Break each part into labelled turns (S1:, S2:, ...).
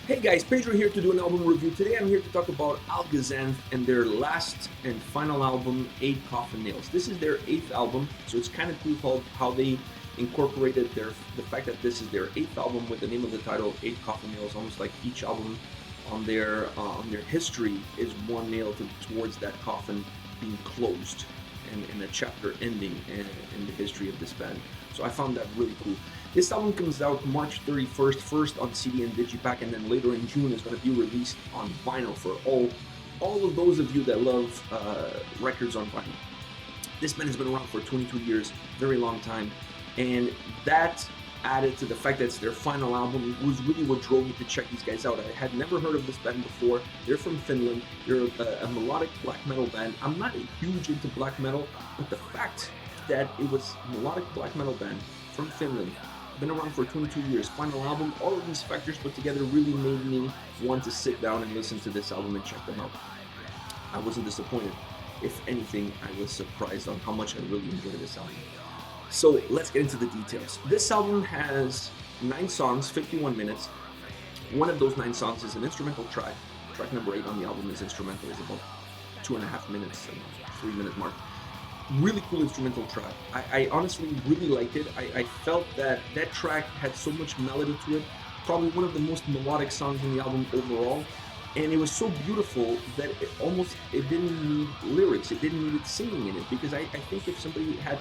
S1: Hey guys, Pedro here to do an album review. Today I'm here to talk about Alghazanth and their last and final album, 8 Coffin Nails. This is their 8th album, so it's kind of cool how they incorporated the fact that this is their 8th album with the name of the title, 8 Coffin Nails, almost like each album on their history is one nail towards that coffin being closed and a chapter ending in the history of this band. So I found that really cool. This album comes out March 31st, first on CD and Digipack, and then later in June is going to be released on vinyl for all of those of you that love records on vinyl. This band has been around for 22 years, very long time, and that added to the fact that it's their final album was really what drove me to check these guys out. I had never heard of this band before. They're from Finland. They're a melodic black metal band. I'm not huge into black metal, but the fact that it was a melodic black metal band from Finland, been around for 22 years, final album, all of these factors put together really made me want to sit down and listen to this album and check them out. I wasn't disappointed. If anything, I was surprised on how much I really enjoyed this album. So let's get into the details. This album has 9 songs, 51 minutes. One of those 9 songs is an instrumental track. Track number 8 on the album is instrumental. It's about 2.5 minutes, 3-minute mark. Really cool instrumental track. I honestly really liked it. I felt that track had so much melody to it. Probably one of the most melodic songs in the album overall. And it was so beautiful that it didn't need lyrics. It didn't need singing in it, because I think if somebody had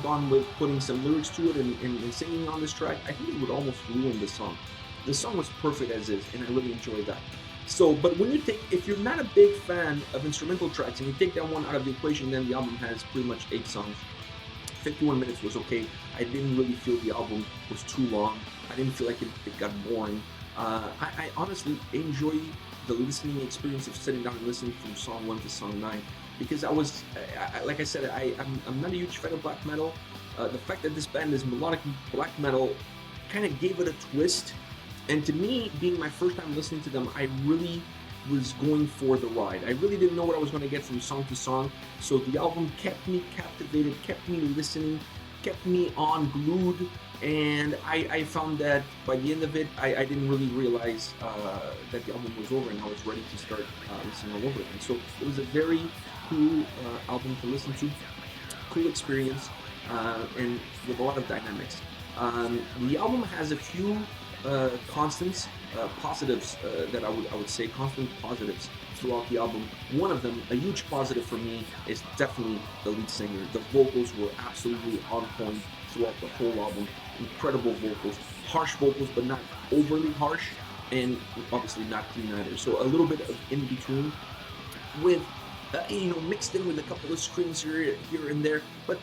S1: gone with putting some lyrics to it and singing on this track, I think it would almost ruin the song. The song was perfect as is, and I really enjoyed that. So, but if you're not a big fan of instrumental tracks and you take that one out of the equation, then the album has pretty much 8 songs. 51 minutes was okay. I didn't really feel the album was too long. I didn't feel like it got boring. I honestly enjoy the listening experience of sitting down and listening from song 1 to song 9. Because like I said, I'm not a huge fan of black metal. The fact that this band is melodic black metal kind of gave it a twist. And to me, being my first time listening to them, I really was going for the ride. I really didn't know what I was going to get from song to song. So the album kept me captivated, kept me listening, kept me on glued. And I found that by the end of it, I didn't really realize that the album was over, and I was ready to start listening all over again. So it was a very cool album to listen to, cool experience, and with a lot of dynamics. The album has a few constants, positives that I would say, constant positives throughout the album. One of them, a huge positive for me, is definitely the lead singer. The vocals were absolutely on point throughout the whole album. Incredible vocals, harsh vocals, but not overly harsh, and obviously not clean either. So a little bit of in between, with mixed in with a couple of screams here and there, but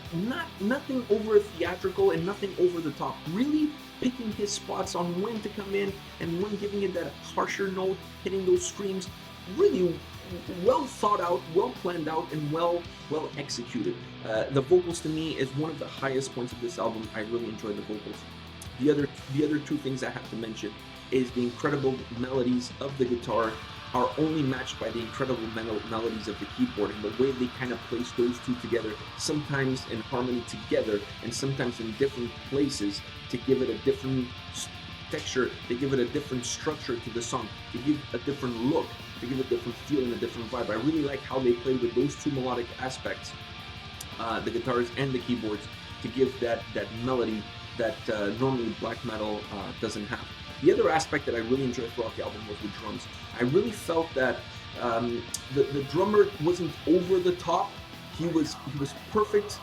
S1: nothing over theatrical and nothing over the top. Really picking his spots on when to come in and when giving it that harsher note, hitting those screams. Really well thought out, well planned out, and well executed. The vocals to me is one of the highest points of this album. I really enjoyed the vocals. The other 2 things I have to mention is the incredible melodies of the guitar are only matched by the incredible melodies of the keyboard, and the way they kind of place those 2 together, sometimes in harmony together and sometimes in different places, to give it a different texture, to give it a different structure to the song, to give a different look, to give a different feel and a different vibe. I really like how they play with those 2 melodic aspects, the guitars and the keyboards, to give that melody that normally black metal doesn't have. The other aspect that I really enjoyed throughout the album was the drums. I really felt that the drummer wasn't over the top. He was perfect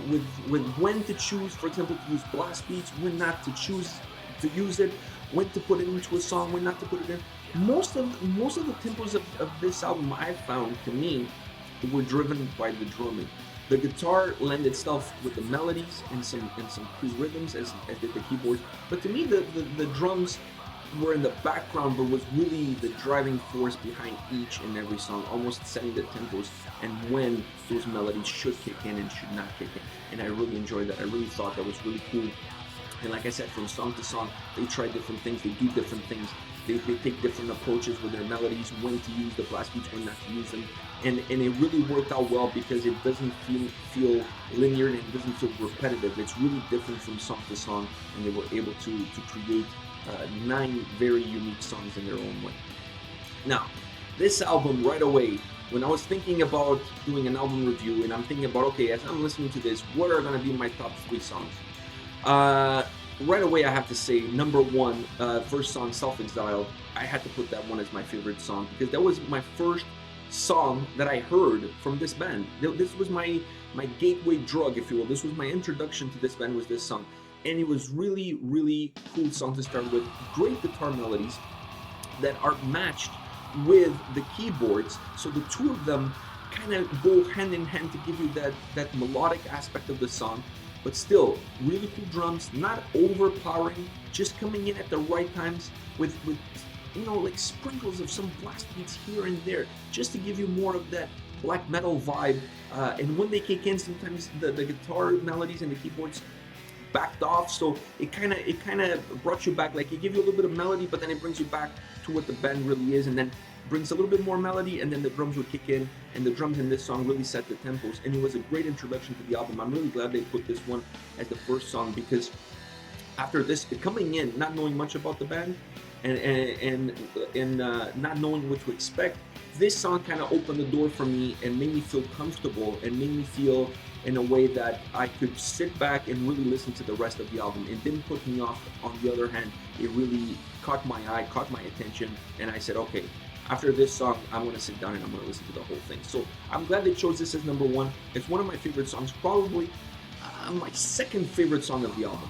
S1: with when to choose, for example, to use blast beats, when not to choose to use it, when to put it into a song, when not to put it in. Most of the tempos of this album, I found, to me, were driven by the drumming. The guitar lent itself with the melodies and some cool rhythms, as did the keyboards. But to me, the drums were in the background, but was really the driving force behind each and every song, almost setting the tempos and when those melodies should kick in and should not kick in. And I really enjoyed that. I really thought that was really cool. And like I said, from song to song, they try different things, they do different things. They take different approaches with their melodies, when to use the blast beats, when not to use them. And it really worked out well, because it doesn't feel linear and it doesn't feel repetitive. It's really different from song to song, and they were able to create 9 very unique songs in their own way. Now, this album right away, when I was thinking about doing an album review, and I'm thinking about, okay, as I'm listening to this, what are going to be my top 3 songs? Right away, I have to say, number 1, first song, Self-Exiled. I had to put that one as my favorite song because that was my first song that I heard from this band. This was my gateway drug, if you will. This was my introduction to this band, was this song. And it was really, really cool song to start with. Great guitar melodies that are matched with the keyboards. So the two of them kind of go hand in hand to give you that melodic aspect of the song. But still, really cool drums, not overpowering, just coming in at the right times with like sprinkles of some blast beats here and there, just to give you more of that black metal vibe. And when they kick in, sometimes the guitar melodies and the keyboards backed off, so it kind of brought you back. Like, it gives you a little bit of melody, but then it brings you back to what the band really is, and then brings a little bit more melody, and then the drums would kick in, and the drums in this song really set the tempos, and it was a great introduction to the album. I'm really glad they put this one as the first song, because after this, coming in, not knowing much about the band, and not knowing what to expect, this song kind of opened the door for me and made me feel comfortable, and made me feel in a way that I could sit back and really listen to the rest of the album. It didn't put me off. On the other hand, it really caught my eye, caught my attention, and I said, okay, after this song, I'm going to sit down and I'm going to listen to the whole thing. So I'm glad they chose this as number 1. It's one of my favorite songs, probably my second favorite song of the album.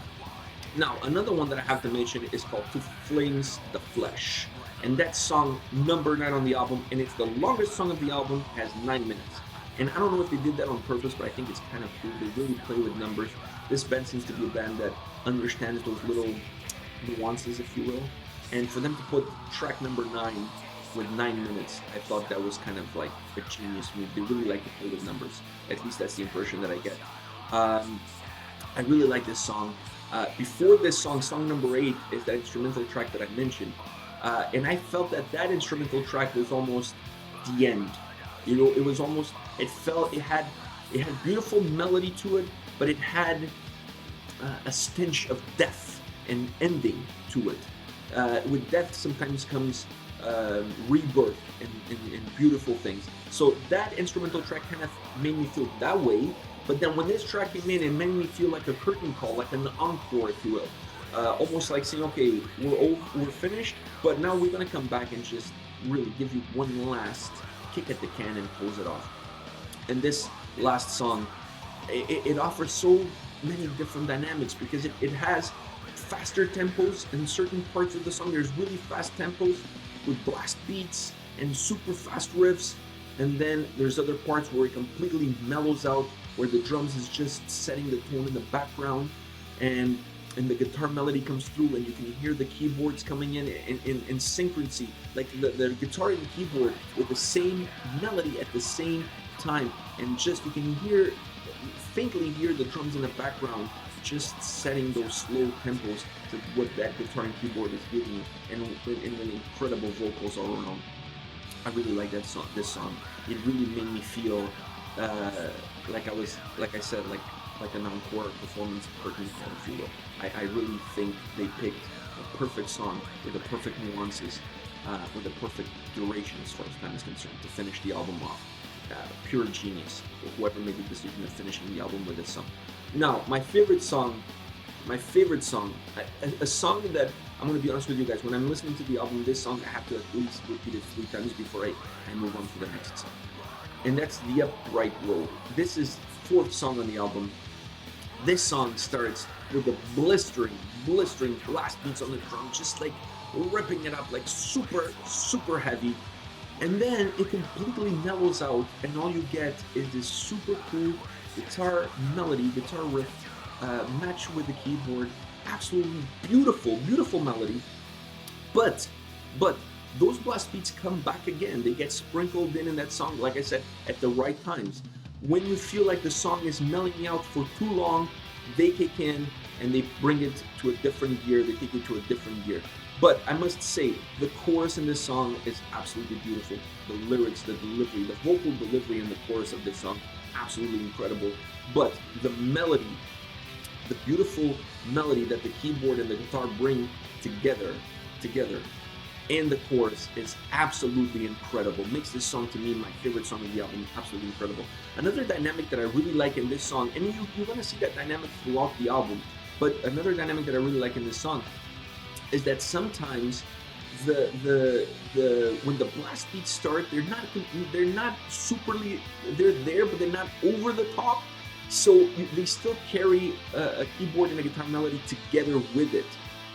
S1: Now, another one that I have to mention is called To Flames the Flesh. And that song, number 9 on the album, and it's the longest song of the album, has 9 minutes. And I don't know if they did that on purpose, but I think it's kind of cool. They really play with numbers. This band seems to be a band that understands those little nuances, if you will. And for them to put track number 9 with 9 minutes, I thought that was kind of like a genius move. They really like to play with numbers. At least that's the impression that I get. I really like this song. Before this song, song number 8 is that instrumental track that I mentioned. And I felt that instrumental track was almost the end. You know, it was almost, it had beautiful melody to it, but it had a stench of death and ending to it. With death sometimes comes rebirth and beautiful things. So that instrumental track kind of made me feel that way. But then when this track came in, it made me feel like a curtain call, like an encore, if you will. Almost like saying, okay, we're finished, but now we're gonna come back and just really give you one last kick at the can and close it off. And this last song, it offers so many different dynamics, because it has faster tempos in certain parts of the song. There's really fast tempos with blast beats and super fast riffs, and then there's other parts where it completely mellows out, where the drums is just setting the tone in the background, and the guitar melody comes through, and you can hear the keyboards coming in synchronicity, like the guitar and the keyboard with the same melody at the same time, and just you can faintly hear the drums in the background just setting those slow tempos to what that guitar and keyboard is giving you, and with incredible vocals all around. I really like this song. It really made me feel like I said, like an encore performance curtain call, if you will. I really think they picked a perfect song with the perfect nuances, with the perfect duration as far as time is concerned, to finish the album off. Pure genius, whoever made the decision of finishing the album with this song. Now, my favorite song, a song that, I'm going to be honest with you guys, when I'm listening to the album, this song, I have to at least repeat it 3 times before I move on to the next song. And that's The Upright Road. This is 4th song on the album. This song starts with the blistering blast beats on the drum, just like ripping it up, like super, super heavy. And then it completely mellows out, and all you get is this super cool guitar melody, guitar riff, matched with the keyboard. Absolutely beautiful melody. But those blast beats come back again. They get sprinkled in that song, like I said, at the right times. When you feel like the song is mellowing out for too long, they kick in and they bring it to a different gear. They take it to a different gear. But I must say, the chorus in this song is absolutely beautiful. The lyrics, the delivery, the vocal delivery in the chorus of this song, absolutely incredible. But the melody the beautiful melody that the keyboard and the guitar bring together, and the chorus is absolutely incredible. Makes this song, to me, my favorite song of the album. Absolutely incredible. Another dynamic that I really like in this song, and you're gonna see that dynamic throughout the album, but another dynamic that I really like in this song is that sometimes the when the blast beats start, they're not superly, they're there, but they're not over the top. So they still carry a keyboard and a guitar melody together with it.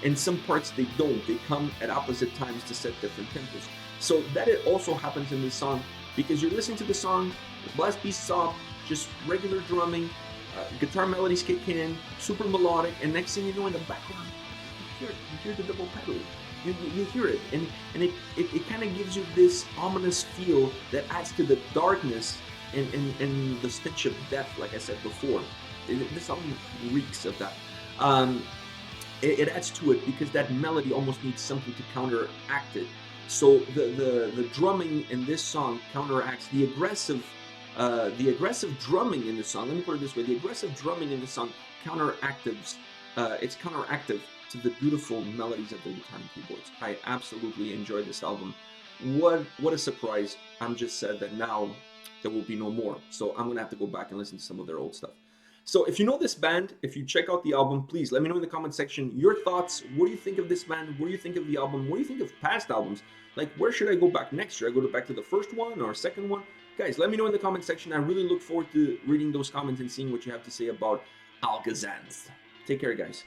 S1: And some parts they don't. They come at opposite times to set different tempos. So that it also happens in this song, because you're listening to the song, the blast beats stop, just regular drumming, guitar melodies kick in, super melodic, and next thing you know, in the background, you hear the double pedaling. You hear it, and it kind of gives you this ominous feel that adds to the darkness and the stench of death, like I said before. This album reeks of that. It adds to it because that melody almost needs something to counteract it. So the drumming in this song counteracts the aggressive drumming in the song. Let me put it this way: the aggressive drumming in the song it's counteractive to the beautiful melodies of the guitar and keyboards. I absolutely enjoyed this album. What a surprise! I'm just sad that now there will be no more. So I'm gonna have to go back and listen to some of their old stuff. So if you know this band, if you check out the album, please let me know in the comment section your thoughts. What do you think of this band? What do you think of the album? What do you think of past albums? Like, where should I go back next? Should I go back to the first one or second one? Guys, let me know in the comment section. I really look forward to reading those comments and seeing what you have to say about Alghazanth. Take care, guys.